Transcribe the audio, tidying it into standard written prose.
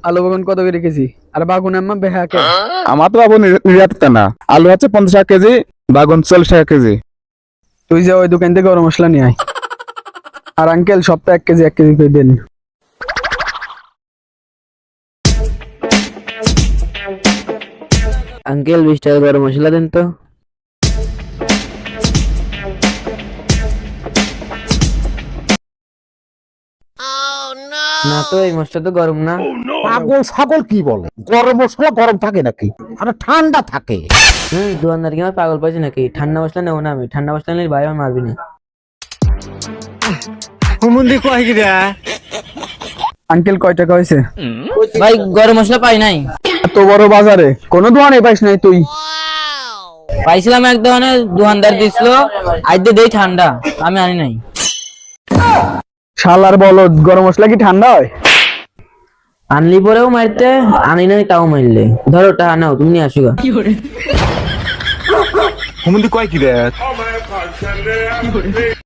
আলু বাগুন কত করে কেজি? আর বাগুন আম্মা বেহাকে? আমার তো বাবু নিরাপত্তা না। আলু হচ্ছে 50 টাকা কেজি, বাগুন 40 টাকা কেজি। তুই যে ওই দোকান থেকে গরম মশলা নিয়ে আয়। আর আঙ্কেল সপ্তাহে 1 কেজি করে দেন। আঙ্কেল 20 টাকা গরম মশলা দেন তো। না তো এই মশলা তো গরম না। পাগল ছাগল কি বলে? গরম মশলা গরম থাকে নাকি? আরে ঠান্ডা থাকে। দোকানদার কি আমার পাগল পাইছে নাকি? ঠান্ডা মশলা নেবো না আমি, ঠান্ডা মশলা নিলে ভাই আমার মারবি না। আঙ্কেল কয় টাকা হয়েছে? ভাই গরম মশলা পাই নাই। এত বড় বাজারে কোনো দোকানে পাইস নাই তুই? পাইছিলাম এক দোকানে, দোকানদার দিছিল, আজ দেই ঠান্ডা, আমি আনি নাই। শালার বলদ, গরম মশলা কি ঠান্ডা হয়? আনলি পরেও মারতে, আনি নাই তাও মারলে। ধরো টাকা নাও, তুমি নিয়ে আসো গা। হুমন্দি কয় কি রে?